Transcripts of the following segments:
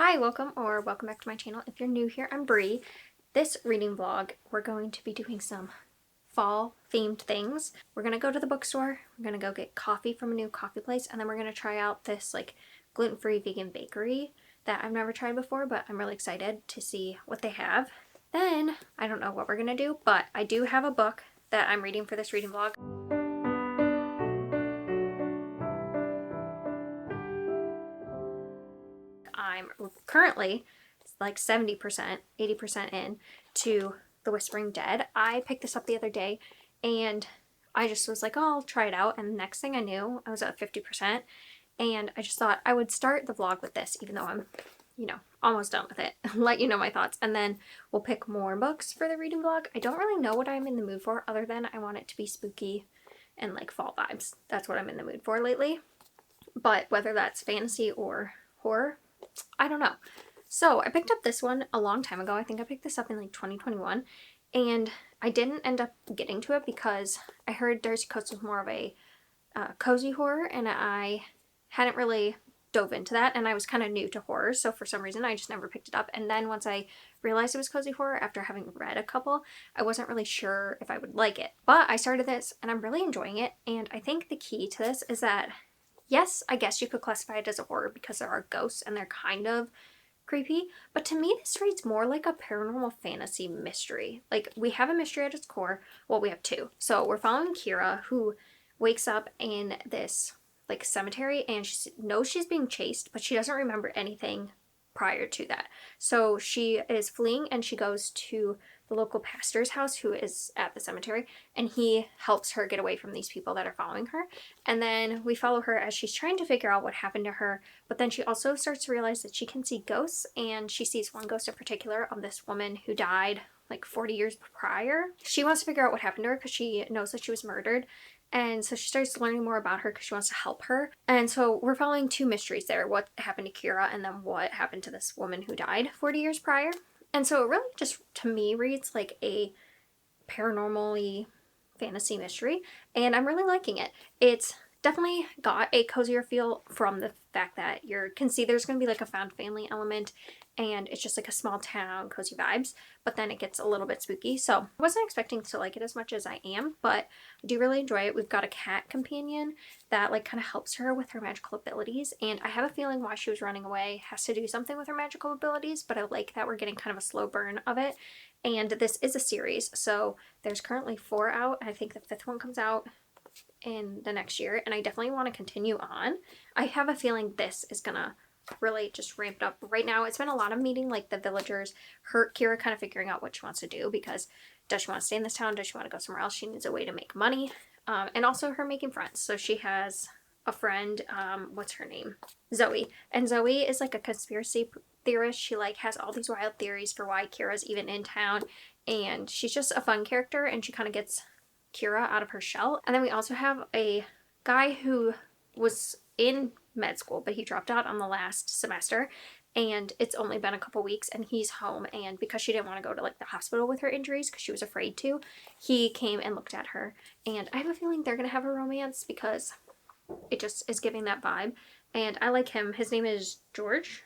Hi, welcome back to my channel. If you're new here, I'm Bree. This reading vlog, we're going to be doing some fall themed things. We're gonna go to the bookstore, we're gonna go get coffee from a new coffee place, and then we're gonna try out this like gluten-free vegan bakery that I've never tried before, but I'm really excited to see what they have. Then, I don't know what we're gonna do, but I do have a book that I'm reading for this reading vlog. I'm currently like 70%, 80% in to The Whispering Dead. I picked this up the other day and I just was like, oh, I'll try it out. And the next thing I knew, I was at 50%. And I just thought I would start the vlog with this, even though I'm, almost done with it. Let you know my thoughts. And then we'll pick more books for the reading vlog. I don't really know what I'm in the mood for other than I want it to be spooky and like fall vibes. That's what I'm in the mood for lately. But whether that's fantasy or horror, I don't know. So I picked up this one a long time ago. I think I picked this up in like 2021 and I didn't end up getting to it because I heard Darcy Coates was more of a cozy horror and I hadn't really dove into that, and I was kind of new to horror, so for some reason I just never picked it up. And then once I realized it was cozy horror after having read a couple, I wasn't really sure if I would like it. But I started this and I'm really enjoying it, and I think the key to this is that yes, I guess you could classify it as a horror because there are ghosts and they're kind of creepy, but to me this reads more like a paranormal fantasy mystery. Like, we have a mystery at its core. Well, we have two. So we're following Kira, who wakes up in this like cemetery and she knows she's being chased, but she doesn't remember anything prior to that. So she is fleeing and she goes to the local pastor's house who is at the cemetery, and he helps her get away from these people that are following her. And then we follow her as she's trying to figure out what happened to her, but then she also starts to realize that she can see ghosts, and she sees one ghost in particular of this woman who died like 40 years prior. She wants to figure out what happened to her because she knows that she was murdered. And so she starts learning more about her because she wants to help her. And so we're following two mysteries there. What happened to Kira, and then what happened to this woman who died 40 years prior. And so it really just, to me, reads like a paranormally fantasy mystery. And I'm really liking it. It's definitely got a cozier feel from the fact that you can see there's going to be like a found family element, and it's just like a small town cozy vibes, but then it gets a little bit spooky. So I wasn't expecting to like it as much as I am, but I do really enjoy it. We've got a cat companion that like kind of helps her with her magical abilities, and I have a feeling why she was running away has to do something with her magical abilities, but I like that we're getting kind of a slow burn of it. And this is a series, so there's currently 4 out. I think the 5th one comes out in the next year, and I definitely want to continue on. I have a feeling this is gonna really just ramped up. Right now it's been a lot of meeting like the villagers, Kira kind of figuring out what she wants to do, because does she want to stay in this town, does she want to go somewhere else, she needs a way to make money, and also her making friends. So she has a friend, what's her name, Zoe, and Zoe is like a conspiracy theorist. She like has all these wild theories for why Kira's even in town, and she's just a fun character, and she kind of gets Kira out of her shell. And then we also have a guy who was in med school, but he dropped out on the last semester, and it's only been a couple weeks and he's home, and because she didn't want to go to like the hospital with her injuries because she was afraid to, he came and looked at her, and I have a feeling they're gonna have a romance because it just is giving that vibe. And I like him. His name is George.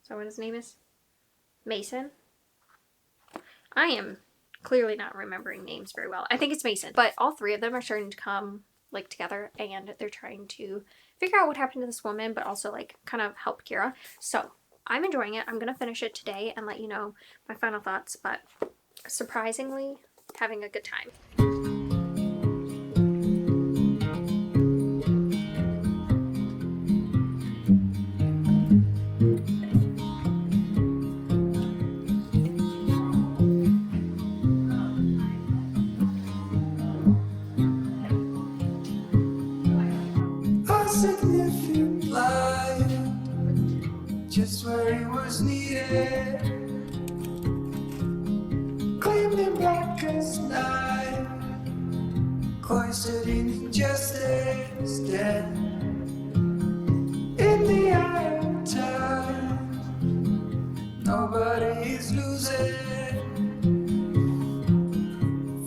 Is that what his name is? Mason? I am clearly not remembering names very well. I think it's Mason. But all three of them are starting to come like together, and they're trying to figure out what happened to this woman, but also like kind of help Kira. So I'm enjoying it. I'm gonna finish it today and let you know my final thoughts, but surprisingly having a good time. Significant light, just where it was needed, claimed in black as night, cloistered in injustice, dead in the eye of time. Nobody is losing,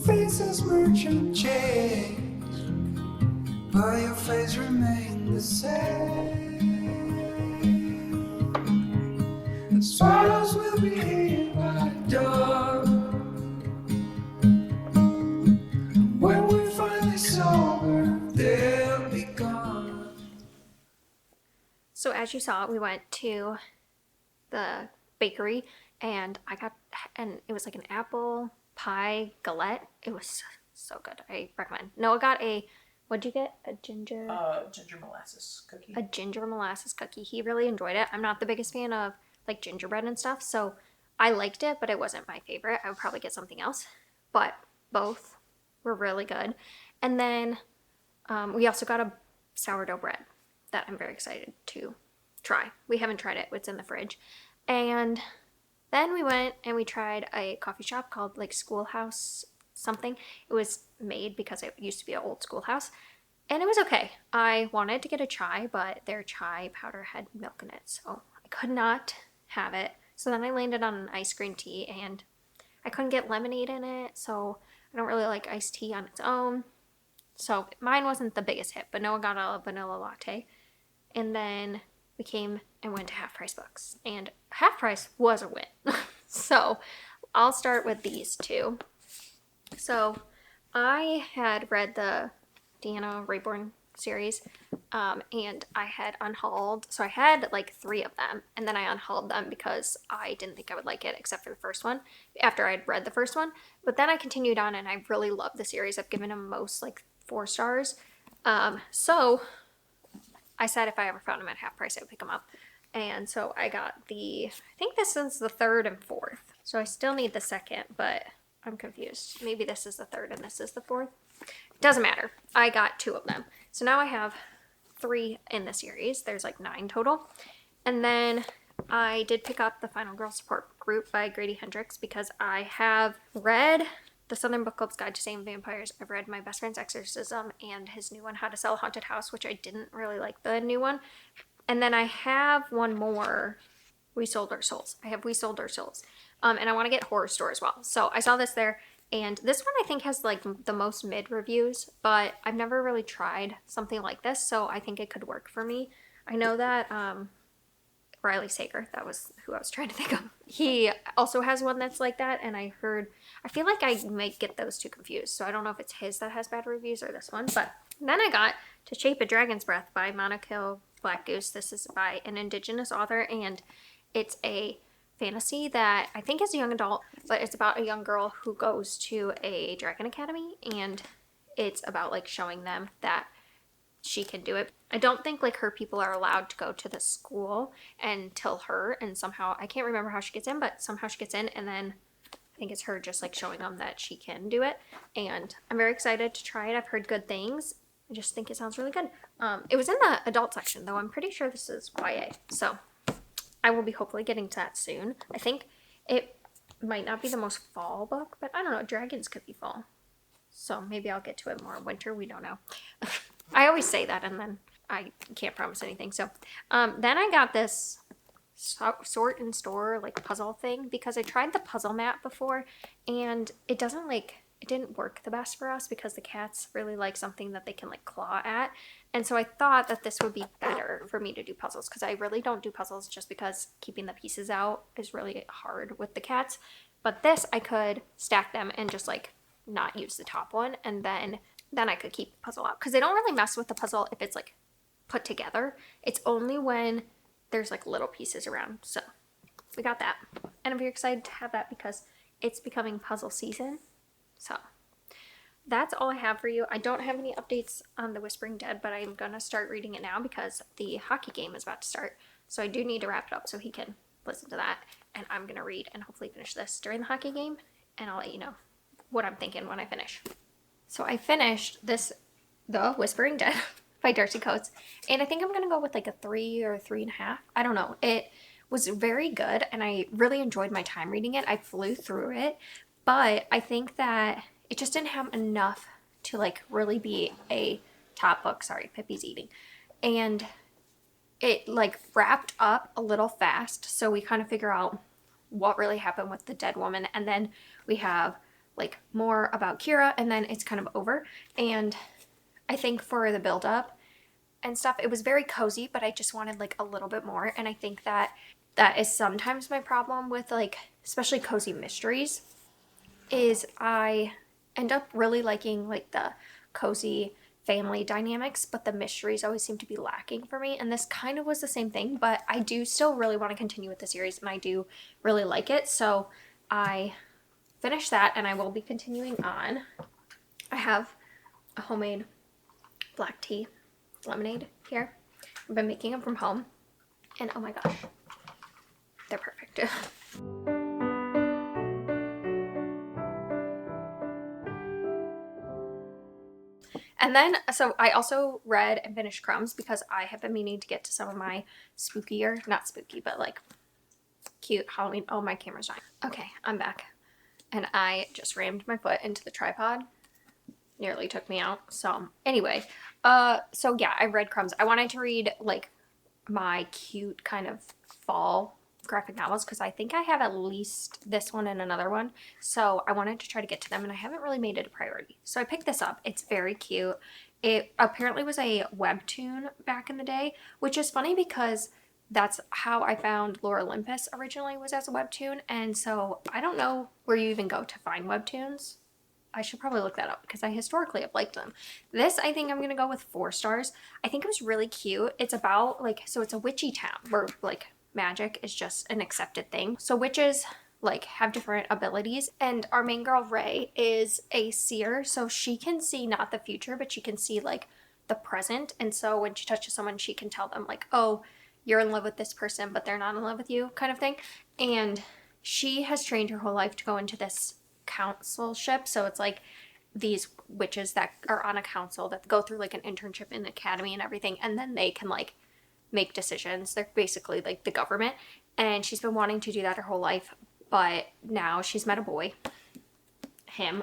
faces merchant change, but your face remains the same. The swallows will be here by dawn. When we're finally sober, they'll be gone. So as you saw, we went to the bakery and it was like an apple pie galette. It was so good. I recommend. Noah got what'd you get? A ginger Molasses cookie. A ginger molasses cookie. He really enjoyed it. I'm not the biggest fan of like gingerbread and stuff, so I liked it, but it wasn't my favorite. I would probably get something else, but both were really good. And then we also got a sourdough bread that I'm very excited to try. We haven't tried it. It's in the fridge. And then we went and we tried a coffee shop called like Schoolhouse something. It was made because it used to be an old schoolhouse, and it was okay. I wanted to get a chai, but their chai powder had milk in it, so I could not have it. So then I landed on an iced green tea, and I couldn't get lemonade in it, so I don't really like iced tea on its own. So mine wasn't the biggest hit, but Noah got a vanilla latte. And then we came and went to Half Price Books, and Half Price was a win. So I'll start with these two. So I had read the Deanna Raybourn series, and I had unhauled, so I had like 3 of them, and then I unhauled them because I didn't think I would like it except for the first one after I'd read the first one. But then I continued on and I really loved the series. I've given them most like 4 stars. So I said if I ever found them at half price I would pick them up, and so I got I think this is the 3rd and 4th, so I still need the 2nd, but I'm confused. Maybe this is the 3rd and this is the 4th. Doesn't matter. I got 2 of them. So now I have 3 in the series. There's like 9 total. And then I did pick up the Final Girl Support Group by Grady Hendrix because I have read the Southern Book Club's Guide to Saving Vampires. I've read My Best Friend's Exorcism and his new one, How to Sell a Haunted House, which I didn't really like the new one. And then I have one more, We Sold Our Souls. I have We Sold Our Souls. And I want to get Horror Store as well. So I saw this there. And this one I think has like the most mid reviews, but I've never really tried something like this, so I think it could work for me. I know that Riley Sager, that was who I was trying to think of. He also has one that's like that, and I feel like I might get those two confused, so I don't know if it's his that has bad reviews or this one. But then I got To Shape a Dragon's Breath by Monica Blackgoose. This is by an Indigenous author, and it's a fantasy that I think is a young adult, but it's about a young girl who goes to a dragon academy, and it's about like showing them that she can do it. I don't think like her people are allowed to go to the school until her, and somehow I can't remember how she gets in, but somehow she gets in, and then I think it's her just like showing them that she can do it. And I'm very excited to try it. I've heard good things. I just think it sounds really good. It was in the adult section though. I'm pretty sure this is YA, so I will be hopefully getting to that soon. I think it might not be the most fall book, but I don't know, dragons could be fall. So maybe I'll get to it more winter, we don't know. I always say that and then I can't promise anything. So then I got this sort and store like puzzle thing because I tried the puzzle mat before and it didn't work the best for us because the cats really like something that they can like claw at. And so I thought that this would be better for me to do puzzles because I really don't do puzzles just because keeping the pieces out is really hard with the cats. But this, I could stack them and just like not use the top one, and then I could keep the puzzle out because they don't really mess with the puzzle if it's like put together. It's only when there's like little pieces around. So we got that, and I'm very excited to have that because it's becoming puzzle season. So that's all I have for you. I don't have any updates on The Whispering Dead, but I'm going to start reading it now because the hockey game is about to start. So I do need to wrap it up so he can listen to that. And I'm going to read and hopefully finish this during the hockey game. And I'll let you know what I'm thinking when I finish. So I finished The Whispering Dead by Darcy Coates. And I think I'm going to go with like a 3 or 3.5. I don't know. It was very good and I really enjoyed my time reading it. I flew through it. But I think that it just didn't have enough to like really be a top book. Sorry, Pippi's eating. And it like wrapped up a little fast. So we kind of figure out what really happened with the dead woman. And then we have like more about Kira and then it's kind of over. And I think for the build up and stuff, it was very cozy, but I just wanted like a little bit more. And I think that that is sometimes my problem with like, especially cozy mysteries, is I end up really liking like the cozy family dynamics, but the mysteries always seem to be lacking for me. And this kind of was the same thing, but I do still really want to continue with the series and I do really like it. So I finished that and I will be continuing on. I have a homemade black tea lemonade here. I've been making them from home and oh my gosh, they're perfect. And then, so I also read and finished Crumbs because I have been meaning to get to some of my spookier, not spooky, but like cute Halloween. Oh, my camera's dying. Okay, I'm back. And I just rammed my foot into the tripod. Nearly took me out. So anyway, so yeah, I read Crumbs. I wanted to read like my cute kind of fall graphic novels because I think I have at least this one and another one. So I wanted to try to get to them and I haven't really made it a priority. So I picked this up. It's very cute. It apparently was a webtoon back in the day, which is funny because that's how I found Lore Olympus originally, was as a webtoon. And so I don't know where you even go to find webtoons. I should probably look that up because I historically have liked them. This, I think I'm going to go with 4 stars. I think it was really cute. It's about like, so it's a witchy town where like magic is just an accepted thing. So witches like have different abilities and our main girl Ray is a seer. So she can see not the future, but she can see like the present. And so when she touches someone, she can tell them like, oh, you're in love with this person, but they're not in love with you kind of thing. And she has trained her whole life to go into this councilship. So it's like these witches that are on a council that go through like an internship in the academy and everything. And then they can like make decisions. They're basically like the government. And she's been wanting to do that her whole life. But now she's met a boy, him,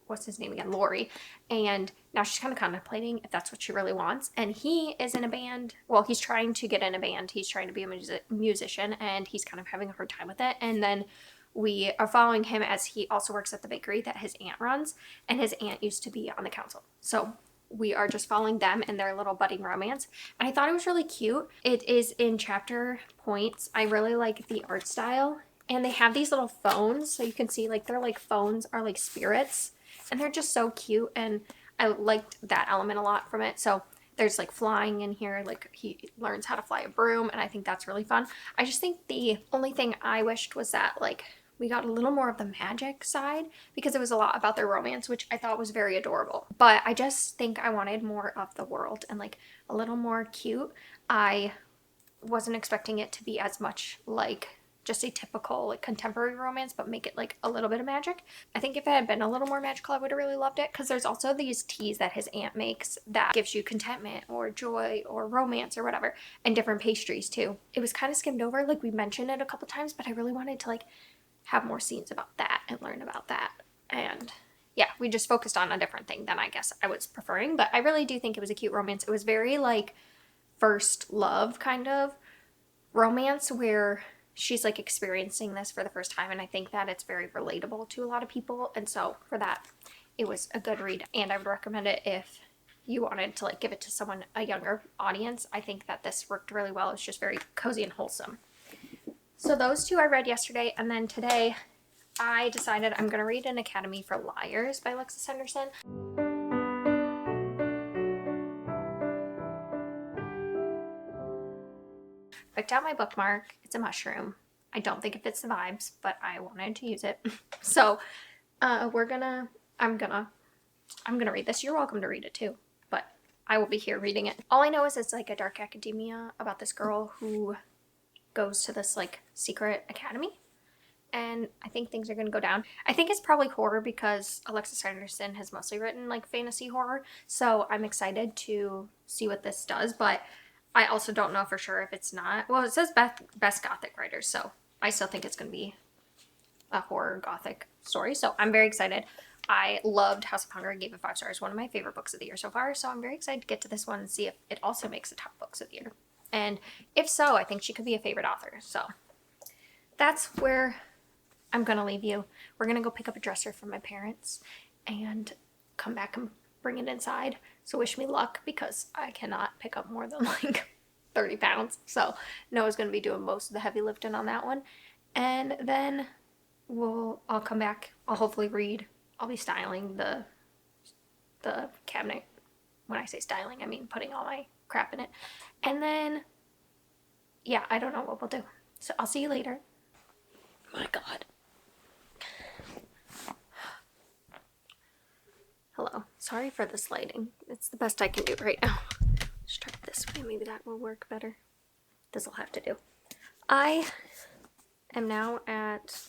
what's his name again? Lori. And now she's kind of contemplating if that's what she really wants. And he is in a band. Well, he's trying to get in a band. He's trying to be a musician and he's kind of having a hard time with it. And then we are following him as he also works at the bakery that his aunt runs. And his aunt used to be on the council. So we are just following them and their little budding romance. And I thought it was really cute. It is in chapter points. I really like the art style. And they have these little phones. So you can see like their like phones are like spirits. And they're just so cute. And I liked that element a lot from it. So there's like flying in here. Like he learns how to fly a broom. And I think that's really fun. I just think the only thing I wished was that like we got a little more of the magic side because it was a lot about their romance, which I thought was very adorable. But I just think I wanted more of the world and like a little more cute. I wasn't expecting it to be as much like just a typical like contemporary romance, but make it like a little bit of magic. I think if it had been a little more magical, I would have really loved it because there's also these teas that his aunt makes that gives you contentment or joy or romance or whatever, and different pastries too. It was kind of skimmed over, like we mentioned it a couple times, but I really wanted to like have more scenes about that and learn about that. And yeah, we just focused on a different thing than I guess I was preferring, but I really do think it was a cute romance. It was very like first love kind of romance where she's like experiencing this for the first time, and I think that it's very relatable to a lot of people. And so for that, it was a good read, and I would recommend it if you wanted to like give it to someone, a younger audience. I think that this worked really well. It's just very cozy and wholesome. So those 2 I read yesterday, and then today I decided I'm going to read An Academy for Liars by Alexis Henderson. Picked out my bookmark. It's a mushroom. I don't think it fits the vibes, but I wanted to use it. So I'm gonna read this. You're welcome to read it too, but I will be here reading it. All I know is it's like a dark academia about this girl who goes to this like secret academy, and I think things are going to go down. I think it's probably horror because Alexis Henderson has mostly written like fantasy horror, so I'm excited to see what this does, but I also don't know for sure if it's not. Well, it says best gothic writers, so I still think it's going to be a horror gothic story, so I'm very excited. I loved House of Hunger. I gave it 5 stars. One of my favorite books of the year so far, so I'm very excited to get to this one and see if it also makes the top books of the year. And if so, I think she could be a favorite author. So that's where I'm going to leave you. We're going to go pick up a dresser from my parents and come back and bring it inside. So wish me luck because I cannot pick up more than like 30 pounds. So Noah's going to be doing most of the heavy lifting on that one. And then I'll come back. I'll hopefully read. I'll be styling the cabinet. When I say styling, I mean putting all my crap in it. And then, yeah, I don't know what we'll do. So I'll see you later. My God. Hello. Sorry for this lighting. It's the best I can do right now. Let's try it this way. Maybe that will work better. This'll have to do. I am now at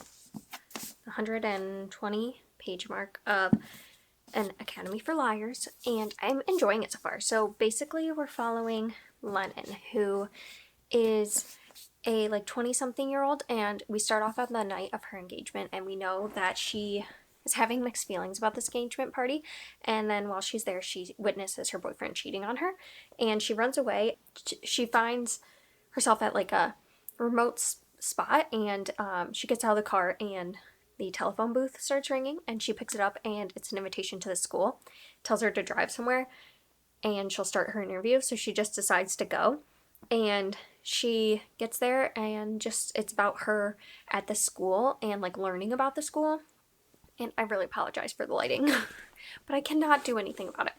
the 120 page mark of An Academy for Liars, and I'm enjoying it so far. So basically we're following Lennon, who is a like 20-something-year-old, and we start off on the night of her engagement, and we know that she is having mixed feelings about this engagement party, and then while she's there she witnesses her boyfriend cheating on her, and she runs away. She finds herself at like a remote spot, and she gets out of the car and the telephone booth starts ringing, and she picks it up, and it's an invitation to the school. It tells her to drive somewhere and she'll start her interview, so she just decides to go, and she gets there, and just it's about her at the school and like learning about the school. And I really apologize for the lighting but I cannot do anything about it.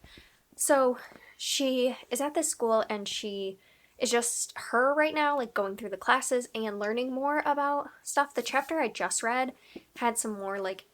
So she is at this school, and she is just her right now, like going through the classes and learning more about stuff. The chapter I just read had some more like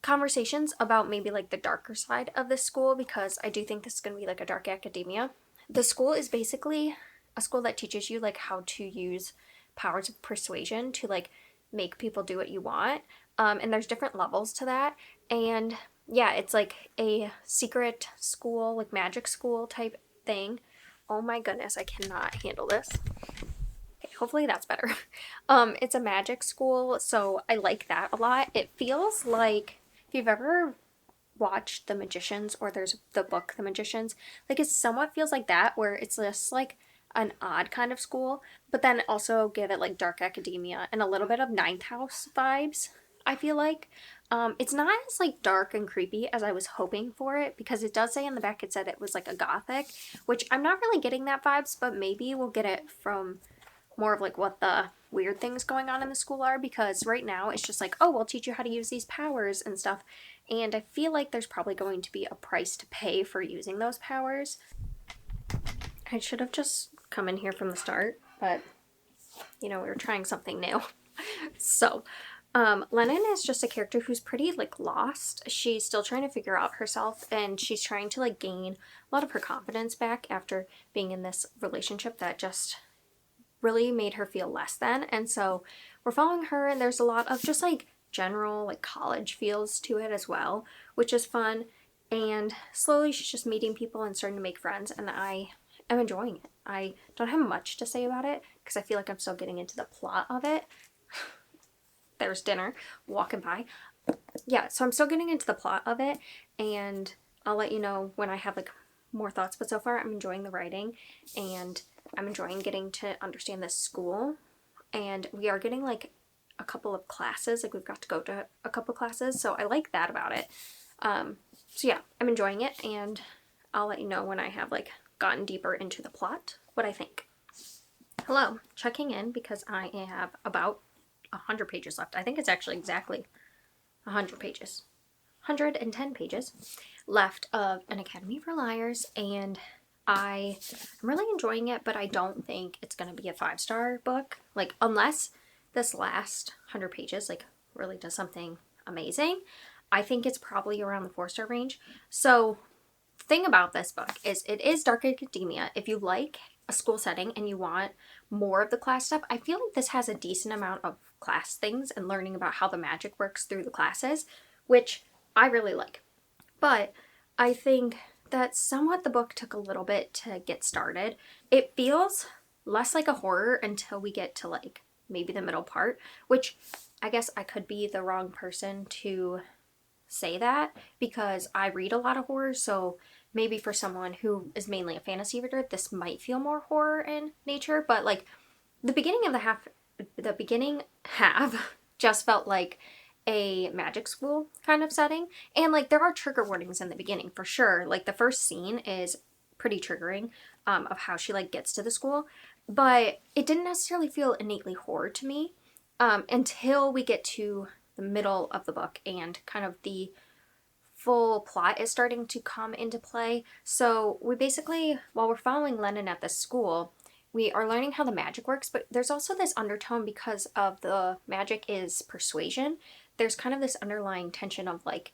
conversations about maybe like the darker side of this school, because I do think this is going to be like a dark academia. The school is basically a school that teaches you like how to use powers of persuasion to like make people do what you want. And there's different levels to that. And yeah, it's like a secret school, like magic school type thing. Oh my goodness, I cannot handle this. Okay, hopefully that's better. It's a magic school, so I like that a lot. It feels like, if you've ever watched The Magicians, or there's the book The Magicians, like it somewhat feels like that, where it's just like an odd kind of school, but then also give it like dark academia and a little bit of Ninth House vibes, I feel like. It's not as like dark and creepy as I was hoping for it, because it does say in the back it said it was like a gothic, which I'm not really getting that vibes, but maybe we'll get it from more of like what the weird things going on in the school are, because right now it's just like, oh, we'll teach you how to use these powers and stuff, and I feel like there's probably going to be a price to pay for using those powers. I should have just come in here from the start, but you know, we were trying something new. So Lennon is just a character who's pretty like lost. She's still trying to figure out herself, and she's trying to like gain a lot of her confidence back after being in this relationship that just really made her feel less than. And so we're following her, and there's a lot of just like general like college feels to it as well, which is fun. And slowly she's just meeting people and starting to make friends, and I am enjoying it. I don't have much to say about it because I feel like I'm still getting into the plot of it. There's dinner walking by. Yeah, so I'm still getting into the plot of it, and I'll let you know when I have like more thoughts, but so far I'm enjoying the writing, and I'm enjoying getting to understand this school, and we are getting like a couple of classes, like we've got to go to a couple classes, so I like that about it. So yeah, I'm enjoying it, and I'll let you know when I have like gotten deeper into the plot what I think. Hello, checking in because I have about 100 pages left. I think it's actually exactly 100 pages. 110 pages left of An Academy for Liars, and I'm really enjoying it, but I don't think it's going to be a 5-star book. Like, unless this last 100 pages, like, really does something amazing, I think it's probably around the 4-star range. So, the thing about this book is it is dark academia. If you like a school setting and you want more of the class stuff, I feel like this has a decent amount of class things and learning about how the magic works through the classes, which I really like. But I think that somewhat the book took a little bit to get started. It feels less like a horror until we get to like maybe the middle part, which I guess I could be the wrong person to say that because I read a lot of horror, so maybe for someone who is mainly a fantasy reader, this might feel more horror in nature, but like the beginning half just felt like a magic school kind of setting, and like there are trigger warnings in the beginning for sure. Like the first scene is pretty triggering of how she like gets to the school, but it didn't necessarily feel innately horror to me until we get to the middle of the book and kind of the full plot is starting to come into play. So we basically, while we're following Lennon at this school, we are learning how the magic works, but there's also this undertone because of the magic is persuasion. There's kind of this underlying tension of like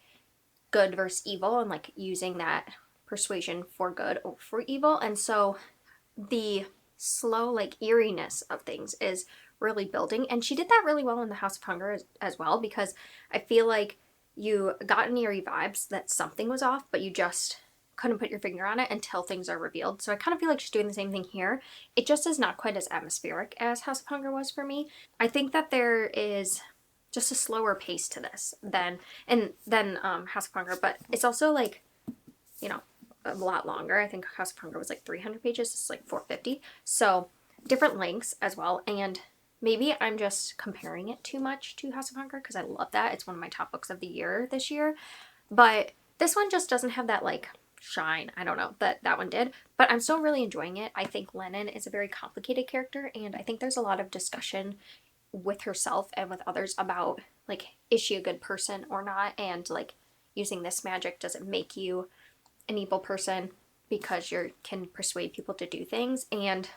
good versus evil and like using that persuasion for good or for evil. And so the slow like eeriness of things is really building, and she did that really well in the House of Hunger as well, because I feel like you got an eerie vibes that something was off, but you just couldn't put your finger on it until things are revealed. So I kind of feel like she's doing the same thing here. It just is not quite as atmospheric as House of Hunger was for me. I think that there is just a slower pace to this than House of Hunger, but it's also like, you know, a lot longer. I think House of Hunger was like 300 pages. It's like 450. So different lengths as well. And maybe I'm just comparing it too much to House of Hunger because I love that. It's one of my top books of the year this year. But this one just doesn't have that like shine. I don't know that one did. But I'm still really enjoying it. I think Lennon is a very complicated character, and I think there's a lot of discussion with herself and with others about like, is she a good person or not? And like, using this magic, does it make you an evil person because you can persuade people to do things? And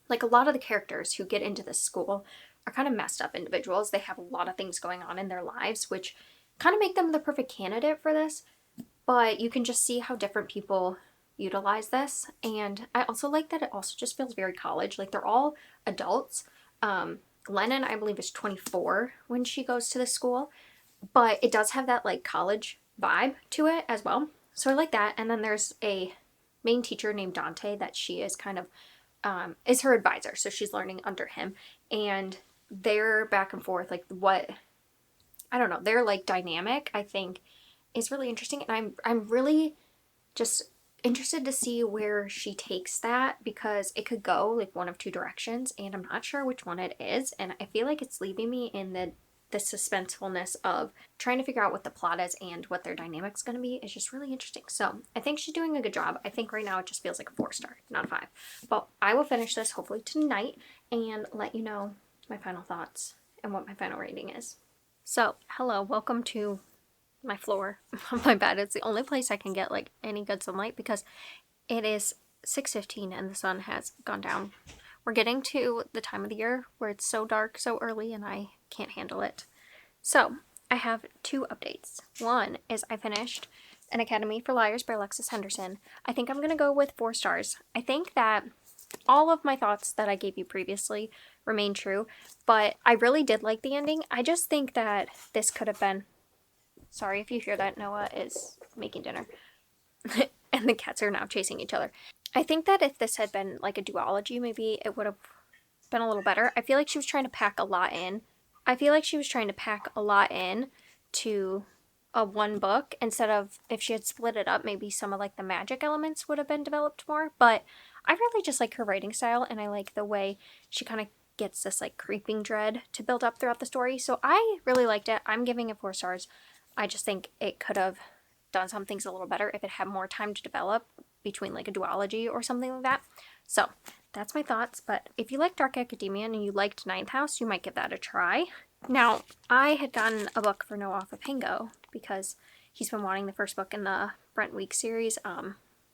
like, a lot of the characters who get into this school are kind of messed up individuals. They have a lot of things going on in their lives, which kind of make them the perfect candidate for this. But you can just see how different people utilize this. And I also like that it also just feels very college. Like, they're all adults. Lennon, I believe, is 24 when she goes to the school, but it does have that like college vibe to it as well. So I like that. And then there's a main teacher named Dante that she is kind of is her advisor, so she's learning under him, and their back and forth, like, what, I don't know, their like dynamic, I think is really interesting, and I'm really just interested to see where she takes that, because it could go like one of two directions, and I'm not sure which one it is, and I feel like it's leaving me in the suspensefulness of trying to figure out what the plot is and what their dynamic's going to be is just really interesting. So I think she's doing a good job. I think right now it just feels like a 4-star, not a 5. But I will finish this hopefully tonight and let you know my final thoughts and what my final rating is. So, hello, welcome to my floor of my bed. It's the only place I can get like any good sunlight because it is 6:15 and the sun has gone down. We're getting to the time of the year where it's so dark so early and I can't handle it. So I have 2 updates. One is I finished An Academy for Liars by Alexis Henderson. I think I'm going to go with 4 stars. I think that all of my thoughts that I gave you previously remain true, but I really did like the ending. I just think that this could have been... Sorry if you hear that, Noah is making dinner. And the cats are now chasing each other. I think that if this had been like a duology, maybe it would have been a little better. I feel like she was trying to pack a lot in. To a one book, instead of, if she had split it up, maybe some of like the magic elements would have been developed more. But I really just like her writing style, and I like the way she kind of gets this like creeping dread to build up throughout the story. So I really liked it. I'm giving it 4 stars. I just think it could have done some things a little better if it had more time to develop between like a duology or something like that. So that's my thoughts. But if you like Dark Academia and you liked Ninth House, you might give that a try. Now, I had gotten a book for Noah off of Pingo because he's been wanting the first book in the Brent Weeks series.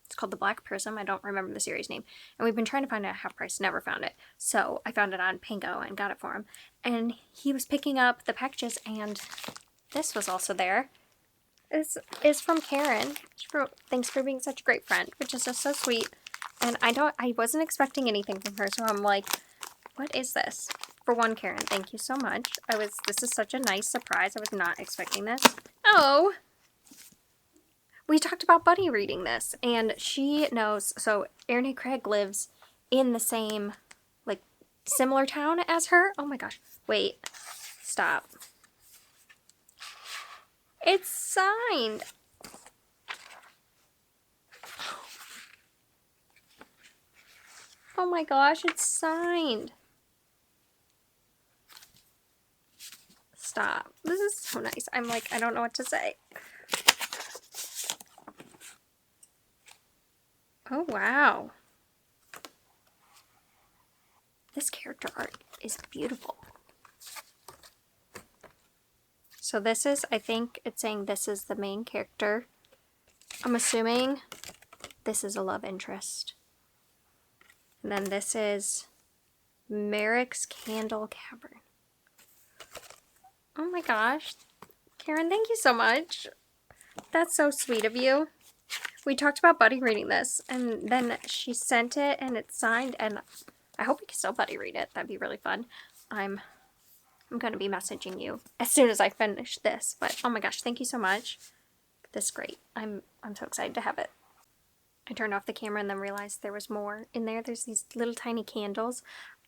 It's called The Black Prism. I don't remember the series name. And we've been trying to find it at half price, never found it. So I found it on Pingo and got it for him. And he was picking up the packages, and this was also there. This is from Karen. Thanks for being such a great friend, which is just so sweet. And I wasn't expecting anything from her, so I'm like, what is this? For one, Karen, thank you so much. This is such a nice surprise. I was not expecting this. Oh! We talked about Buddy reading this, and she knows, so Erin Craig lives in the same, like, similar town as her. Oh my gosh. Wait. Stop. It's signed. Oh my gosh, it's signed. Stop. This is so nice. I'm like, I don't know what to say. Oh, wow. This character art is beautiful. So this is, I think it's saying this is the main character. I'm assuming this is a love interest. And then this is Merrick's Candle Cavern. Oh my gosh. Karen, thank you so much. That's so sweet of you. We talked about buddy reading this, and then she sent it and it's signed, and I hope we can still buddy read it. That'd be really fun. I'm going to be messaging you as soon as I finish this, but oh my gosh, thank you so much. This is great. I'm so excited to have it. I turned off the camera and then realized there was more in there. There's these little tiny candles.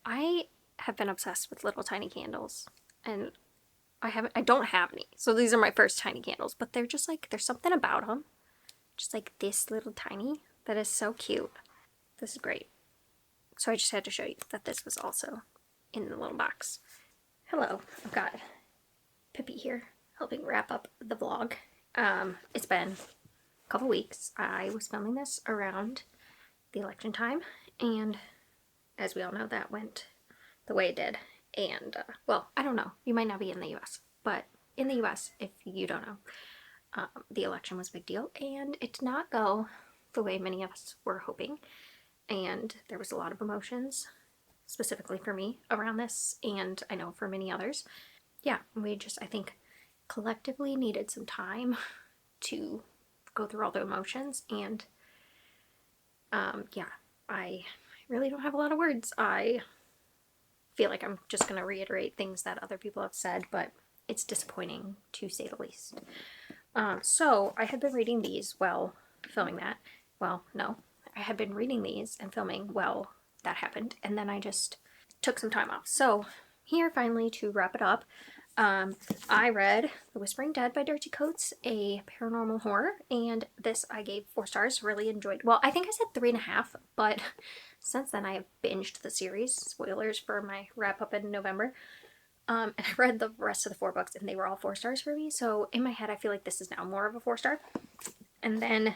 I have been obsessed with little tiny candles, and I don't have any. So these are my first tiny candles, but they're just like, there's something about them. Just like this little tiny that is so cute. This is great. So I just had to show you that this was also in the little box. Hello, I've got Pippi here helping wrap up the vlog. It's been a couple weeks. I was filming this around the election time, and as we all know, that went the way it did. And, well, I don't know. You might not be in the US, but in the US, if you don't know, the election was a big deal, and it did not go the way many of us were hoping. And there was a lot of emotions, specifically for me, around this, and I know for many others. Yeah, we just, I think, collectively needed some time to go through all the emotions, and yeah, I really don't have a lot of words. I feel like I'm just going to reiterate things that other people have said, but it's disappointing to say the least. So I had been reading these while filming that. Well, no, I had been reading these and filming while that happened, and then I just took some time off. So here, finally, to wrap it up, I read The Whispering Dead by Darcy Coates, a paranormal horror, and this I gave 4 stars. Really enjoyed. Well, I think I said 3.5, but since then I have binged the series. Spoilers for my wrap up in November. And I read the rest of the 4 books, and they were all 4 stars for me. So in my head, I feel like this is now more of a 4-star. And then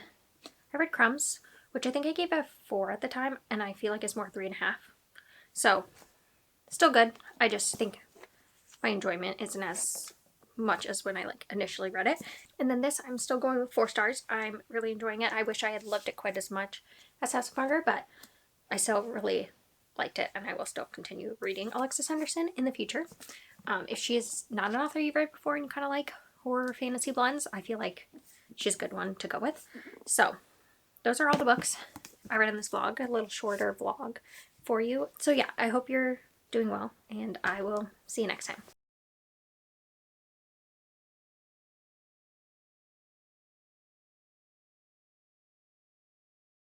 I read Crumbs, which I think I gave a 4 at the time, and I feel like it's more 3.5. So still good. I just think my enjoyment isn't as much as when I initially read it. And then this, I'm still going with 4 stars. I'm really enjoying it. I wish I had loved it quite as much as House of Hunger, but I still really liked it, and I will still continue reading Alexis Henderson in the future. If she is not an author you've read before and you kind of like horror fantasy blends, I feel like she's a good one to go with. So those are all the books I read in this vlog, a little shorter vlog for you. So yeah, I hope you're doing well, and I will see you next time.